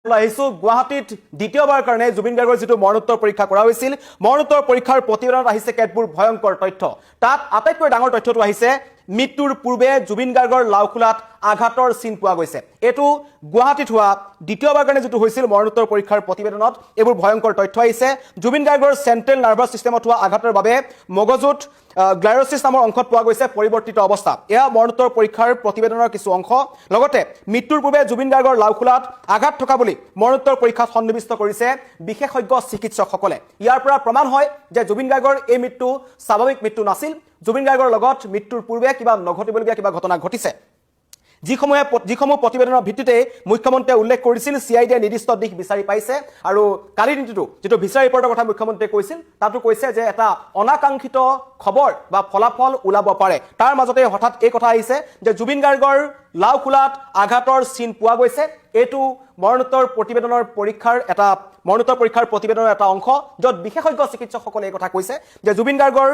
আহিছো গুৱাহাটীত দ্বিতীয়বাৰ কাৰণে জুবিন গাৰ্গৰ যেটো মৰণোত্তৰ পৰীক্ষা কৰা হৈছিল মৰণোত্তৰ পৰীক্ষাৰ প্ৰতিবেদনত আহিছে কেতবোৰ ভয়ংকৰ তথ্য তাত আটাইতকৈ ডাঙৰ তথ্যটো আহিছে মৃত্যুৰ পূৰ্বে জুবিন গাৰ্গৰ লাউখোলাত আঘাতৰ চিন পোৱা গৈছে এটো গুৱাহাটীত হোৱা দ্বিতীয়বাৰ কাৰণে যেটো হৈছিল মৰণোত্তৰ পৰীক্ষাৰ প্ৰতিবেদনত এবোৰ ভয়ংকৰ তথ্য আহিছে জুবিন গাৰ্গৰ সেন্ট্ৰেল নাৰ্ভাছ সিস্টেমত হোৱা আঘাতৰ বাবে মগজুত গ্লাইৰোসিস নামৰ অংশত পোৱা গৈছে পৰিৱৰ্তিত অৱস্থা এয়া মৰণোত্তৰ পৰীক্ষাৰ প্ৰতিবেদনৰ কিছু অংশ লগতে মৃত্যুৰ পূৰ্বে জুবিন গাৰ্গৰ লাউখোলাত আঘাত থকা বুলি মৰণোত্তৰ পৰীক্ষাত সন্নিবিষ্ট কৰিছে বিশেষজ্ঞ চিকিৎসকসকলে ইয়াৰ পৰা প্ৰমাণ হয় যে জুবিন গাৰ্গৰ এই মৃত্যু স্বাভাৱিক মৃত্যু নাছিল জুবিন গাৰ্গৰ লগত মৃত্যুৰ পূৰ্বে কিবা নঘটিবলগীয়া কিবা ঘটনা ঘটিছে যিসমূহ প্ৰতিবেদনৰ ভিত্তিতে মুখ্যমন্ত্ৰীয়ে উল্লেখ কৰিছিল সিআইডিয়ে নিৰ্দিষ্ট দিশ বিচাৰি পাইছে আৰু কালি নীতিটো যেটো বিচাৰ ৰিপৰ্টৰ কথা মুখ্যমন্ত্ৰীয়ে কৈছিল তাতো কৈছে যে এটা অনাকাংক্ষিত খবৰ বা ফলাফল ওলাব পাৰে তাৰ মাজতে হঠাৎ এই কথা আহিছে যে জুবিন গাৰ্গৰ লাউখোলাত আঘাতৰ চিন পোৱা গৈছে এটো মৰণোত্তৰ প্ৰতিবেদনৰ পৰীক্ষাৰ প্ৰতিবেদনৰ এটা অংশ যত বিশেষজ্ঞ চিকিৎসকসকলে এই কথা কৈছে যে জুবিন গাৰ্গৰ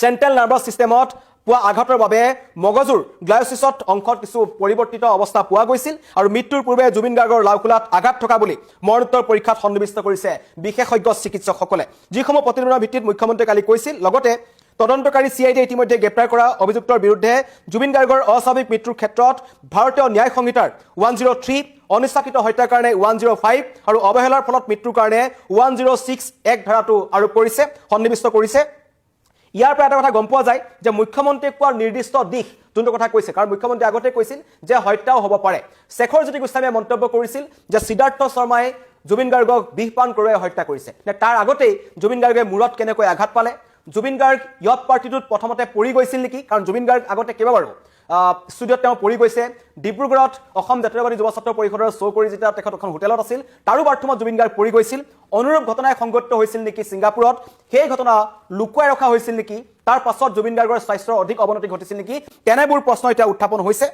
সেন্ট্ৰেল নাৰ্ভাছ সিস্টেমত পোৱা আঘাতৰ বাবে মগজুৰ গ্লাইৰোসিছত অংশত কিছু পৰিৱৰ্তিত অৱস্থা পোৱা গৈছিল আৰু মৃত্যুৰ পূৰ্বে জুবিন গাৰ্গৰ লাউখোলাত আঘাত থকা বুলি মৰণোত্তৰ পৰীক্ষাত সন্নিবিষ্ট কৰিছে বিশেষজ্ঞ চিকিৎসকসকলে যিসমূহ প্ৰতিবেদনৰ ভিত্তিত মুখ্যমন্ত্ৰীয়ে কালি কৈছিল লগতে তদন্তকাৰী সিআইডি ইতিমধ্যে গ্ৰেপ্তাৰ কৰা অভিযুক্তৰ বিৰুদ্ধে জুবিন গাৰ্গৰ অস্বাভাৱিক মৃত্যুৰ ক্ষেত্ৰত ভাৰতীয় ন্যায় সংহিতাৰ 103 অনিচ্ছাকৃত হত্যাৰ কাৰণে 105 আৰু অৱহেলাৰ ফলত মৃত্যুৰ কাৰণে 106 এক ধাৰাটো আৰোপ কৰিছে সন্নিবিষ্ট কৰিছে ইয়াৰ পৰা এটা কথা গম পোৱা যায় যে মুখ্যমন্ত্ৰীয়ে কোৱা নিৰ্দিষ্ট দিশ যোনটো কথা কৈছে কাৰণ মুখ্যমন্ত্ৰী আগতে কৈছিল যে হত্যাও হ'ব পাৰে শেখৰ জ্যোতি গোস্বামীয়ে মন্তব্য কৰিছিল যে সিদ্ধাৰ্থ শৰ্মাই জুবিন গাৰ্গক বিষপান কৰি হত্যা কৰিছে তাৰ আগতেই জুবিন গাৰ্গে মূৰত কেনেকৈ আঘাত পালে জুবিন গাৰ্গ ইয়ত পাৰ্টিটোত প্ৰথমতে পৰি গৈছিল নেকি কাৰণ জুবিন গাৰ্গ আগতে কেইবাবাৰো ষ্টুডিঅ'ত তেওঁ পৰি গৈছে ডিব্ৰুগড়ত অসম জাতীয়তাবাদী যুৱ ছাত্ৰ পৰিষদৰ শ্ব' কৰি যেতিয়া তেখেত এখন হোটেলত আছিল তাৰো বাৰ্থৰুমত জুবিন গাৰ্গ পৰি গৈছিল অনুৰূপ ঘটনাই সংঘটিত হৈছিল নেকি ছিংগাপুৰত সেই ঘটনা লুকুৱাই ৰখা হৈছিল নেকি তাৰ পাছত জুবিন গাৰ্গৰ স্বাস্থ্যৰ অধিক অৱনতি ঘটিছিল নেকি তেনেবোৰ প্ৰশ্ন এতিয়া উত্থাপন হৈছে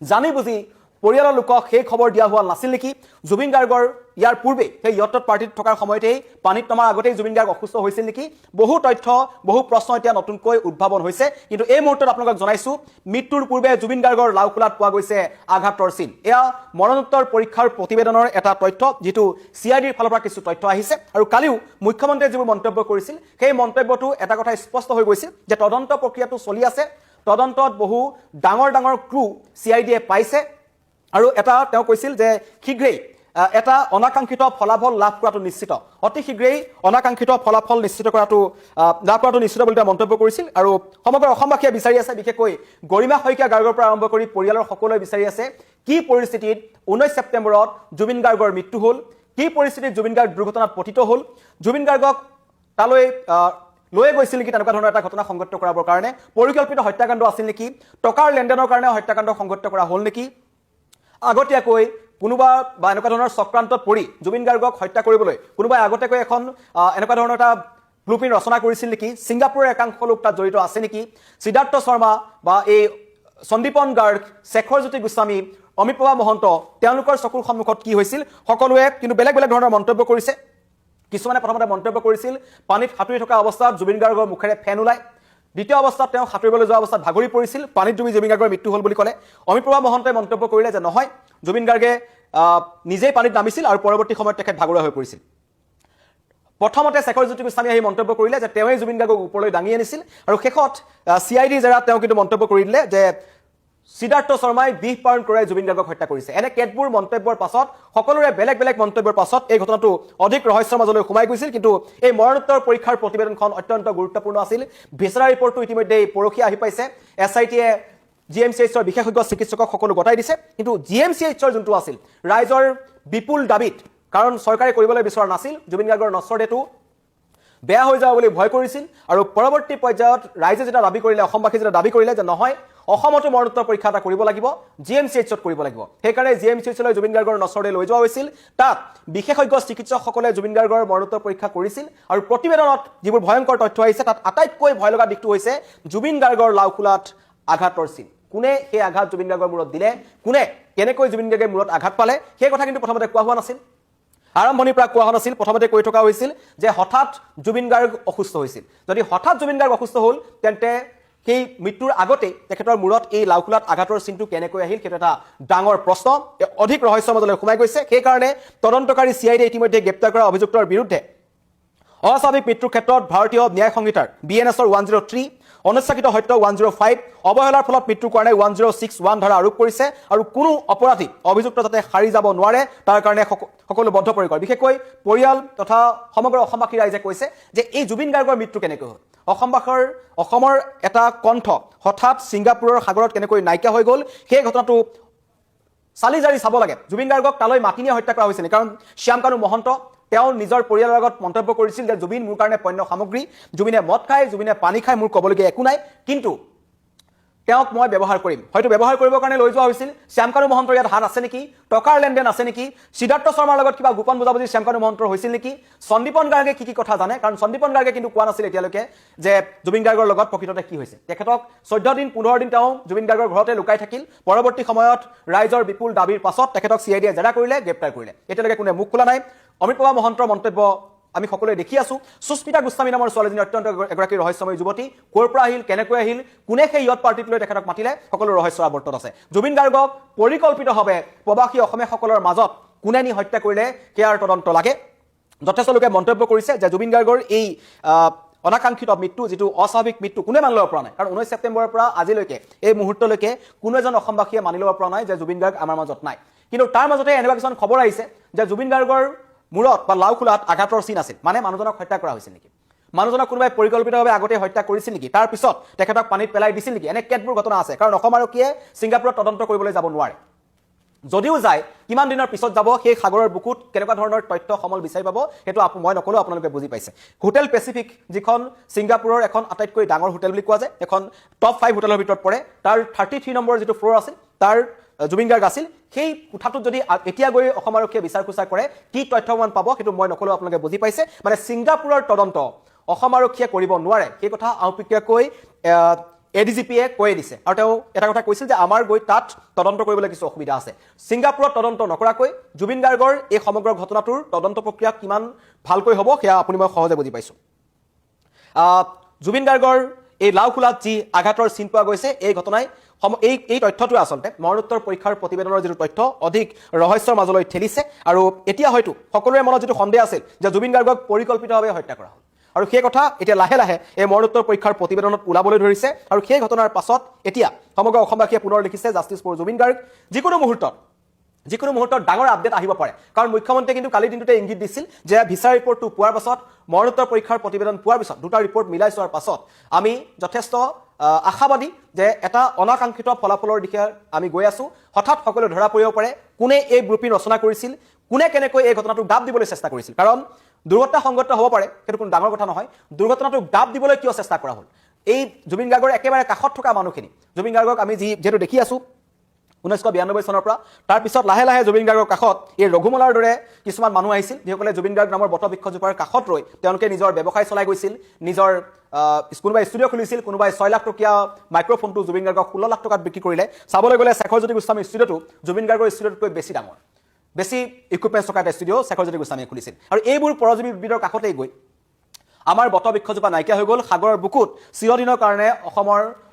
জানি বুজি পৰিয়ালৰ লোকক সেই খবৰ দিয়া হোৱা নাছিল নেকি জুবিন গাৰ্গৰ ইয়াৰ পূৰ্বে সেই ইয়টত পাৰ্টিত থকাৰ সময়তেই পানীত নমাৰ আগতেই জুবিন গাৰ্গ অসুস্থ হৈছিল নেকি বহু তথ্য বহু প্ৰশ্ন এতিয়া নতুনকৈ উদ্ভাৱন হৈছে কিন্তু এই মুহূৰ্তত আপোনালোকক জনাইছো মৃত্যুৰ পূৰ্বে জুবিন গাৰ্গৰ লাউখোলাত পোৱা গৈছে আঘাতৰ চিন এয়া মৰণোত্তৰ পৰীক্ষাৰ প্ৰতিবেদনৰ এটা তথ্য যেটো সিআইডিৰ ফালৰ পৰা কিছু তথ্য আহিছে আৰু কালিও মুখ্যমন্ত্ৰীয়ে যিবোৰ মন্তব্য কৰিছিল সেই মন্তব্যটো এটা কথা স্পষ্ট হৈ গৈছিল যে তদন্ত প্ৰক্ৰিয়াটো চলি আছে তদন্তত বহু ডাঙৰ ডাঙৰ ক্লু সিআইডিয়ে পাইছে আৰু এটা তেওঁ কৈছিল যে শীঘ্ৰেই এটা অনাকাংক্ষিত ফলাফল লাভ কৰাটো নিশ্চিত অতি শীঘ্ৰেই অনাকাংক্ষিত ফলাফল লাভ কৰাটো নিশ্চিত বুলি তেওঁ মন্তব্য কৰিছিল আৰু সমগ্ৰ অসমবাসীয়ে বিচাৰি আছে বিশেষকৈ গৰিমা শইকীয়া গাৰ্গৰ পৰা আৰম্ভ কৰি পৰিয়ালৰ সকলোৱে বিচাৰি আছে কি পৰিস্থিতিত 19 ছেপ্টেম্বৰত জুবিন গাৰ্গৰ মৃত্যু হ'ল কি পৰিস্থিতিত জুবিন গাৰ্গ দুৰ্ঘটনাত পতিত হ'ল জুবিন গাৰ্গক তালৈ লৈ গৈছিল নেকি তেনেকুৱা ধৰণৰ এটা ঘটনা সংঘটিত কৰাবৰ কাৰণে পৰিকল্পিত হত্যাকাণ্ড আছিল নেকি টকাৰ লেনদেনৰ কাৰণে হত্যাকাণ্ড সংঘটিত কৰা হ'ল নেকি আগতীয়াকৈ কোনোবা বা এনেকুৱা ধৰণৰ চক্ৰান্তত পৰি জুবিন গাৰ্গক হত্যা কৰিবলৈ কোনোবাই আগতীয়াকৈ এখন এনেকুৱা ধৰণৰ এটা ব্লুপ্ৰিণ্ট ৰচনা কৰিছিল নেকি ছিংগাপুৰৰ একাংশ লোক তাত জড়িত আছে নেকি সিদ্ধাৰ্থ শৰ্মা বা এই সন্দীপন গাৰ্গ শেখৰ জ্যোতি গোস্বামী অমিত প্ৰভা মহন্ত তেওঁলোকৰ চকুৰ সন্মুখত কি হৈছিল সকলোৱে কিন্তু বেলেগ বেলেগ ধৰণৰ মন্তব্য কৰিছে কিছুমানে প্ৰথমতে মন্তব্য কৰিছিল পানীত সাঁতুৰি থকা অৱস্থাত জুবিন গাৰ্গৰ মুখেৰে ফেন ওলায় দ্বিতীয় অৱস্থাত তেওঁ সাঁতুৰিবলৈ যোৱা অৱস্থাত ভাগৰি পৰিছিল পানীত ডুবি জুবিন গাৰ্গৰ মৃত্যু হ'ল বুলি ক'লে অমিত প্ৰভা মহন্তই মন্তব্য কৰিলে যে নহয় জুবিন গাৰ্গে নিজেই পানীত নামিছিল আৰু পৰৱৰ্তী সময়ত তেখেত ভাগৰুৱা হৈ পৰিছিল প্ৰথমতে শেখৰ জ্যোতি গোস্বামীয়ে এই মন্তব্য কৰিলে যে তেওঁই জুবিন গাৰ্গক ওপৰলৈ দাঙি আনিছিল আৰু শেষত সিআইডিৰ জেৰাত তেওঁ কিন্তু মন্তব্য কৰি দিলে যে সিদ্ধাৰ্থ শৰ্মাই বিষ পাৰণ কৰি জুবিন গাৰ্গক হত্যা কৰিছে এনে কেতবোৰ মন্তব্যৰ পাছত সকলোৰে বেলেগ বেলেগ মন্তব্যৰ পাছত এই ঘটনাটো অধিক ৰহস্যৰ মাজলৈ সোমাই গৈছিল কিন্তু এই মৰণোত্তৰ পৰীক্ষাৰ প্ৰতিবেদনখন অত্যন্ত গুৰুত্বপূৰ্ণ আছিল ভিছাৰা ৰিপৰ্টটো ইতিমধ্যে পৰখি আহি পাইছে এছআইটিয়ে জিএমচিএইচৰ বিশেষজ্ঞ চিকিৎসকক সকলো গতাই দিছে কিন্তু জিএমচিএইচৰ যোনটো আছিল ৰাইজৰ বিপুল দাবীত কাৰণ চৰকাৰে কৰিবলৈ বিচৰা নাছিল জুবিন গাৰ্গৰ নশ্বৰ দেহটো বেয়া হৈ যাব বুলি ভয় কৰিছিল আৰু পৰৱৰ্তী পৰ্যায়ত ৰাইজে যেটা দাবী কৰিলে অসমবাসী যেটা দাবী কৰিলে যে নহয় অসমতো মৰণোত্তৰ পৰীক্ষা এটা কৰিব লাগিব জিএমচিএইচত কৰিব লাগিব সেইকাৰণে জিএমচিএইচলৈ জুবিন গাৰ্গৰ নশ্বৰ দেহ লৈ যোৱা হৈছিল তাত বিশেষজ্ঞ চিকিৎসকসকলে জুবিন গাৰ্গৰ মৰণোত্তৰ পৰীক্ষা কৰিছিল আৰু প্ৰতিবেদনত যিবোৰ ভয়ংকৰ তথ্য আহিছে তাত আটাইতকৈ ভয় লগা দিশটো হৈছে জুবিন গাৰ্গৰ লাউখোলাত আঘাতৰ চিন কোনে সেই আঘাত জুবিন গাৰ্গৰ মূৰত দিলে কোনে কেনেকৈ জুবিন গাৰ্গে মূৰত আঘাত পালে সেই কথা কিন্তু প্ৰথমতে কোৱা হোৱা নাছিল আৰম্ভণিৰ পৰা কোৱা হোৱা নাছিল প্ৰথমতে কৈ থকা হৈছিল যে হঠাৎ জুবিন গাৰ্গ অসুস্থ হৈছিল যদি হঠাৎ জুবিন গাৰ্গ অসুস্থ হ'ল তেন্তে সেই মৃত্যুৰ আগতে তেখেতৰ মূৰত এই লাওখোলাত আঘাতৰ চিনটো কেনেকৈ আহিল সেইটো এটা ডাঙৰ প্ৰশ্ন অধিক ৰহস্যৰ মাজলৈ সোমাই গৈছে সেইকাৰণে তদন্তকাৰী CID ইতিমধ্যে গ্ৰেপ্তাৰ কৰা অভিযুক্তৰ বিৰুদ্ধে অস্বাভাৱিক মৃত্যুৰ ক্ষেত্ৰত ভাৰতীয় ন্যায় সংহিতাৰ BNSৰ 103 অনিচ্ছাকৃত হত্যা 105 অৱহেলাৰ ফলত মৃত্যুৰ কাৰণে 1061 ধাৰা আৰোপ কৰিছে আৰু কোনো অপৰাধী অভিযুক্ত যাতে সাৰি যাব নোৱাৰে তাৰ কাৰণে সকলো বদ্ধপৰিকৰ বিশেষকৈ পৰিয়াল তথা সমগ্ৰ অসমবাসী ৰাইজে কৈছে যে এই জুবিন গাৰ্গৰ মৃত্যু কেনেকৈ হ'ল অসমৰ এটা কণ্ঠ হঠাৎ ছিংগাপুৰৰ সাগৰত কেনেকৈ নাইকিয়া হৈ গ'ল সেই ঘটনাটো চালি জাৰি চাব লাগে জুবিন গাৰ্গক তালৈ মাতি নিয়া হত্যা কৰা হৈছিল কাৰণ শ্যামকানু মহন্ত তেওঁ নিজৰ পৰিয়ালৰ আগত মন্তব্য কৰিছিল যে জুবিন মোৰ কাৰণে পণ্য সামগ্ৰী জুবিনে মদ খায় জুবিনে পানী খায় মোৰ ক'বলগীয়া একো নাই কিন্তু তেওঁক মই ব্যৱহাৰ কৰিম হয়তো ব্যৱহাৰ কৰিবৰ কাৰণে লৈ যোৱা হৈছিল শ্যামকানু মহন্তৰ ইয়াত হাত আছে নেকি টকাৰ লেনদেন আছে নেকি সিদ্ধাৰ্থ শৰ্মাৰ লগত কিবা গোপন বুজাবুজি শ্যামকানু মহন্তৰ হৈছিল নেকি সন্দীপন গাৰ্গে কি কথা জানে কাৰণ সন্দীপন গাৰ্গে কিন্তু কোৱা নাছিল এতিয়ালৈকে যে জুবিন গাৰ্গৰ লগত প্ৰকৃততে কি হৈছে তেখেতক 14 দিন 15 দিন তেওঁ জুবিন গাৰ্গৰ ঘৰতে লুকাই থাকিল পৰৱৰ্তী সময়ত ৰাইজৰ বিপুল দাবীৰ পাছত তেখেতক CIDয়ে জেৰা কৰিলে গ্ৰেপ্তাৰ কৰিলে এতিয়ালৈকে কোনো মুখ খোলা নাই অমৃত প্ৰভা মহন্তৰ মন্তব্য আমি সকলোৱে দেখি আছো সুস্মিতা গোস্বামী নামৰ ছোৱালীজনী অত্যন্ত এগৰাকী ৰহস্যময় যুৱতী ক'ৰ পৰা আহিল কেনেকৈ আহিল কোনে সেই ইয়ত পাৰ্টিত লৈ তেখেতক মাতিলে সকলো ৰহস্যৰ আৱৰ্তত আছে জুবিন গাৰ্গক পৰিকল্পিতভাৱে প্ৰবাসী অসমীয়াসকলৰ মাজত কোনে নি হত্যা কৰিলে সেয়াৰ তদন্ত লাগে যথেষ্ট লোকে মন্তব্য কৰিছে যে জুবিন গাৰ্গৰ এই অনাকাংক্ষিত মৃত্যু যেটো অস্বাভাৱিক মৃত্যু কোনে মানি ল'ব পৰা নাই কাৰণ 19 ছেপ্টেম্বৰৰ পৰা আজিলৈকে এই মুহূৰ্তলৈকে কোনো এজন অসমবাসীয়ে মানি ল'ব পৰা নাই যে জুবিন গাৰ্গ আমাৰ মাজত নাই কিন্তু তাৰ মাজতে এনেকুৱা কিছুমান খবৰ আহিছে যে জুবিন গাৰ্গৰ মূৰত বা লাওখোলাত আঘাতৰ চিন আছিল মানে মানুহজনক হত্যা কৰা হৈছিল নেকি মানুহজনক কোনোবাই পৰিকল্পিতভাৱে আগতে হত্যা কৰিছিল নেকি তাৰ পিছত তেখেতক পানীত পেলাই দিছিল নেকি এনে কেতবোৰ ঘটনা আছে কাৰণ অসম আৰক্ষীয়ে ছিংগাপুৰত তদন্ত কৰিবলৈ যাব নোৱাৰে যদিও যায় কিমান দিনৰ পিছত যাব সেই সাগৰৰ বুকুত কেনেকুৱা ধৰণৰ তথ্য সমল বিচাৰি পাব সেইটো মই নকলো আপোনালোকে বুজি পাইছে হোটেল পেচিফিক যিখন ছিংগাপুৰৰ এখন আটাইতকৈ ডাঙৰ হোটেল বুলি কোৱা যায় এখন টপ 5 হোটেলৰ ভিতৰত পৰে তাৰ 33 নম্বৰ যেটো ফ্লোৰ আছিল তাৰ জুবিন গাৰ্গ আছিল সেই কোঠাটোত যদি এতিয়া গৈ অসম আৰক্ষীয়ে বিচাৰ কুচাৰ কৰে কি তথ্যমান পাব সেইটো মই নকলো আপোনালোকে বুজি পাইছে মানে ছিংগাপুৰৰ তদন্ত অসম আৰক্ষীয়ে কৰিব নোৱাৰে সেই কথা আউপিকীয়াকৈ ADGPয়ে কৈ দিছে আৰু তেওঁ এটা কথা কৈছিল যে আমাৰ গৈ তাত তদন্ত কৰিবলৈ কিছু অসুবিধা আছে ছিংগাপুৰত তদন্ত নকৰাকৈ জুবিন গাৰ্গৰ এই সমগ্ৰ ঘটনাটোৰ তদন্ত প্ৰক্ৰিয়া কিমান ভালকৈ হ'ব সেয়া আপুনি মই সহজে বুজি পাইছো জুবিন গাৰ্গৰ এই লাওখোলাত যি আঘাতৰ চিন পোৱা গৈছে এই ঘটনাই এই তথ্যটো আসলতে মৰণোত্তৰ পৰীক্ষাৰ প্ৰতিবেদনৰ যেটো তথ্য অধিক ৰহস্যৰ মাজলৈ ঠেলিছে আৰু এতিয়া হয়তো সকলোৰে মনত যেটো সন্দেহ আছিল যে জুবিন গাৰ্গক পৰিকল্পিতভাৱে হত্যা কৰা হ'ল আৰু সেই কথা এতিয়া লাহে লাহে এই মৰণোত্তৰ পৰীক্ষাৰ প্ৰতিবেদনত ওলাবলৈ ধৰিছে আৰু সেই ঘটনাৰ পাছত এতিয়া সমগ্ৰ অসমবাসীয়ে পুনৰ লিখিছে জাষ্টিস ফৰ জুবিন গাৰ্গ যিকোনো মুহূৰ্তত ডাঙৰ আপডেট আহিব পাৰে কাৰণ মুখ্যমন্ত্ৰীয়ে কিন্তু কালি দিনটোতে ইংগিত দিছিল যে ভিসা ৰিপৰ্টটো পোৱাৰ পাছত মৰণোত্তৰ পৰীক্ষাৰ প্ৰতিবেদন পোৱাৰ পিছত দুটা ৰিপৰ্ট মিলাই চোৱাৰ পাছত আমি যথেষ্ট আশাবাদী যে এটা অনাকাংক্ষিত ফলাফলৰ দিশে আমি গৈ আছো হঠাৎ সকলো ধৰা পৰিব পাৰে কোনে এই ব্লুপ্ৰিণ্ট ৰচনা কৰিছিল কোনে কেনেকৈ এই ঘটনাটোক দাব দিবলৈ চেষ্টা কৰিছিল কাৰণ দুৰ্ঘটনা সংঘটিত হ'ব পাৰে সেইটো কোনো ডাঙৰ কথা নহয় দুৰ্ঘটনাটোক দাব দিবলৈ কিয় চেষ্টা কৰা হ'ল এই জুবিন গাৰ্গৰ একেবাৰে কাষত থকা মানুহখিনি জুবিন গাৰ্গক আমি যেটো দেখি আছো 1992 চনৰ পৰা তাৰ পিছত লাহে লাহে জুবিন গাৰ্গৰ কাষত এই ৰঘুমলাৰ দৰে কিছুমান মানুহ আহিছিল যিসকলে জুবিন গাৰ্গ নামৰ বটবৃক্ষজোপাৰ কাষত ৰৈ তেওঁলোকে নিজৰ ব্যৱসায় চলাই গৈছিল নিজৰ কোনোবাই ষ্টুডিঅ' খুলিছিল কোনোবাই 6 লাখ টকীয়া মাইক্ৰফোনটো জুবিন গাৰ্গক 16 লাখ টকাত বিক্ৰী কৰিলে চাবলৈ গ'লে শেখৰজ্যোতি গোস্বামীৰ ষ্টুডিঅ'টো জুবিন গাৰ্গৰ ষ্টুডিঅ'তকৈ বেছি ডাঙৰ বেছি ইকুইপমেণ্টছ থকা এটা ষ্টুডিঅ' শেখৰজ্যোতি গোস্বামীয়ে খুলিছিল আৰু এইবোৰ পৰজীৱীবিদৰ কাষতেই গৈ আমাৰ বটবৃক্ষজোপা নাইকিয়া হৈ গ'ল সাগৰৰ বুকুত চিৰদিনৰ কাৰণে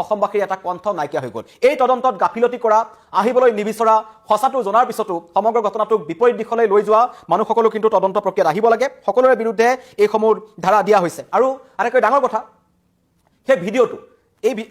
অসমবাসীৰ এটা কণ্ঠ নাইকিয়া হৈ গ'ল এই তদন্তত গাফিলতি কৰা আহিবলৈ নিবিচৰা সঁচাটো জনাৰ পিছতো সমগ্ৰ ঘটনাটোক বিপৰীত দিশলৈ লৈ যোৱা মানুহসকলো কিন্তু তদন্ত প্ৰক্ৰিয়াত আহিব লাগে সকলোৰে বিৰুদ্ধে এই সমূহ ধাৰা দিয়া হৈছে আৰু আটাইতকৈ ডাঙৰ কথা সেই ভিডিঅ'টো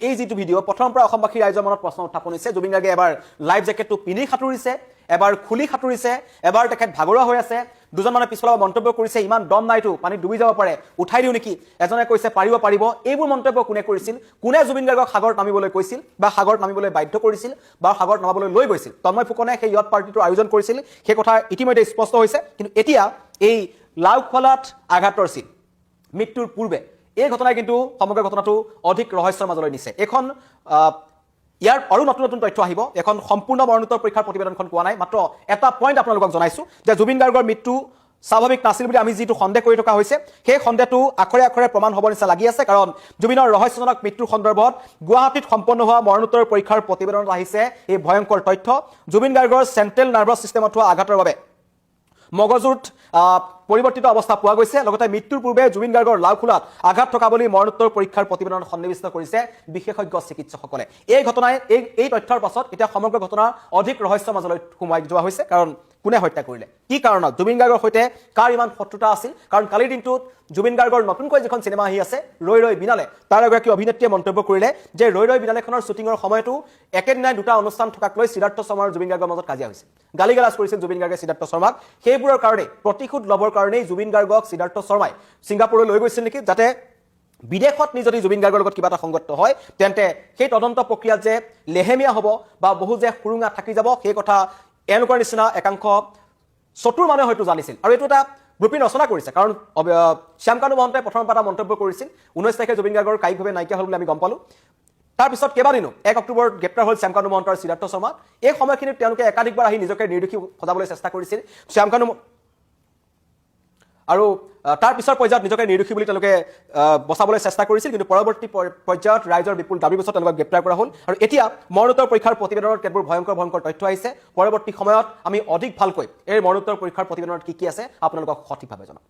এই যিটো ভিডিঅ' প্ৰথমৰ পৰা অসমবাসী ৰাইজৰ মনত প্ৰশ্ন উত্থাপন হৈছে জুবিন গাৰ্গে এবাৰ লাইফ জেকেটটো পিন্ধি সাঁতুৰিছে এবাৰ খুলি সাঁতুৰিছে এবাৰ তেখেত ভাগৰুৱা হৈ আছে দুজন মানে পিছফালে মন্তব্য কৰিছে ইমান দম নাইতো পানী ডুবি যাব পাৰে উঠাই দিও নেকি এজনে কৈছে পাৰিব এইবোৰ মন্তব্য কোনে কৰিছিল কোনে জুবিন গাৰ্গক সাগৰত নামিবলৈ কৈছিল বা সাগৰত নামিবলৈ বাধ্য কৰিছিল বা সাগৰত নামাবলৈ লৈ গৈছিল তন্ময় ফুকনে সেই ইয়ত পাৰ্টিটোৰ আয়োজন কৰিছিল সেই কথা ইতিমধ্যে স্পষ্ট হৈছে কিন্তু এতিয়া এই লাওখোলাত আঘাতৰ চিন মৃত্যুৰ পূৰ্বে এই ঘটনাই কিন্তু সমগ্ৰ ঘটনাটো অধিক ৰহস্যৰ মাজলৈ নিছে এখন ইয়াৰ আৰু নতুন নতুন তথ্য আহিব এখন সম্পূৰ্ণ মৰণোত্তৰ পৰীক্ষাৰ প্ৰতিবেদনখন কোৱা নাই মাত্ৰ এটা পইণ্ট আপোনালোকক জনাইছো যে জুবিন গাৰ্গৰ মৃত্যু স্বাভাৱিক নাছিল বুলি আমি যিটো সন্দেহ কৰি থকা হৈছে সেই সন্দেহটো আখৰে আখৰে প্ৰমাণ হ'ব নিচিনা লাগি আছে কাৰণ জুবিনৰ ৰহস্যজনক মৃত্যুৰ সন্দৰ্ভত গুৱাহাটীত সম্পন্ন হোৱা মৰণোত্তৰ পৰীক্ষাৰ প্ৰতিবেদনত আহিছে এই ভয়ংকৰ তথ্য জুবিন গাৰ্গৰ চেণ্ট্ৰেল নাৰ্ভাছ ছিষ্টেমত হোৱা আঘাতৰ বাবে মগজুত পৰিৱৰ্তিত অৱস্থা পোৱা গৈছে লগতে মৃত্যুৰ পূৰ্বে জুবিন গাৰ্গৰ লাওখোলাত আঘাত থকা বুলি মৰণোত্তৰ পৰীক্ষাৰ প্ৰতিবেদনত সন্নিৱিষ্ট কৰিছে বিশেষজ্ঞ চিকিৎসকসকলে এই ঘটনাই এই তথ্যৰ পাছত এতিয়া সমগ্ৰ ঘটনা অধিক ৰহস্যৰ মাজলৈ সোমাই যোৱা হৈছে কাৰণ কোনে হত্যা কৰিলে কি কাৰণত জুবিন গাৰ্গৰ সৈতে কাৰ ইমান শত্ৰুতা আছিল কাৰণ কালিৰ দিনটোত জুবিন গাৰ্গৰ নতুনকৈ যিখন চিনেমা আহি আছে ৰৈ ৰৈ বিনালে তাৰ এগৰাকী অভিনেত্ৰীয়ে মন্তব্য কৰিলে যে ৰৈ ৰৈ বিনালেখনৰ শ্বুটিঙৰ সময়তো একেদিনাই দুটা অনুষ্ঠান থকাক লৈ সিদ্ধাৰ্থ শৰ্মা আৰু জুবিন গাৰ্গৰ মাজত কাজিয়া হৈছিল গালিগালাজ কৰিছিল জুবিন গাৰ্গে সিদ্ধাৰ্থ শৰ্মাক সেইবোৰৰ কাৰণে প্ৰতিশোধ লবৰ কাৰণেই জুবিন গাৰ্গক সিদ্ধাৰ্থ শৰ্মাই ছিংগাপুৰলৈ লৈ গৈছিল নেকি যাতে বিদেশত যদি জুবিন গাৰ্গৰ লগত কিবা এটা সংগত হয় তেন্তে সেই তদন্ত প্ৰক্ৰিয়াত যে লেহেমীয়া হ'ব বা বহু যে সুৰুঙা থাকি যাব সেই কথা এওঁলোকৰ নিচিনা একাংশ চতুৰ মানুহে হয়তো জানিছিল আৰু এইটো এটা গ্ৰুপি ৰচনা কৰিছে কাৰণ শ্যামকানু মহন্তই প্ৰথম এটা মন্তব্য কৰিছিল 19 তাৰিখে জুবিন গাৰ্গৰ কায়িকভাৱে নাইকিয়া হ'ল বুলি আমি গম পালোঁ তাৰপিছত কেইবাদিনো 1 অক্টোবৰত গ্ৰেপ্তাৰ হ'ল শ্যামকানু মহন্ত আৰু সিদ্ধাৰ্থ শৰ্মা এই সময়খিনিত তেওঁলোকে একাধিকবাৰ আহি নিজকে নিৰ্দোষী সজাবলৈ চেষ্টা কৰিছিল শ্যামকানু আৰু তাৰ পিছৰ পৰ্যায়ত নিজকে নিৰ্দোষী বুলি তেওঁলোকে বচাবলৈ চেষ্টা কৰিছিল কিন্তু পৰৱৰ্তী পৰ্যায়ত ৰাইজৰ বিপুল দাবীৰ পিছত তেওঁলোকক গ্ৰেপ্তাৰ কৰা হ'ল আৰু এতিয়া মৰণোত্তৰ পৰীক্ষাৰ প্ৰতিবেদনত কেতবোৰ ভয়ংকৰ তথ্য আহিছে পৰৱৰ্তী সময়ত আমি অধিক ভালকৈ এই মৰণোত্তৰ পৰীক্ষাৰ প্ৰতিবেদনত কি আছে আপোনালোকক সঠিকভাৱে জনাম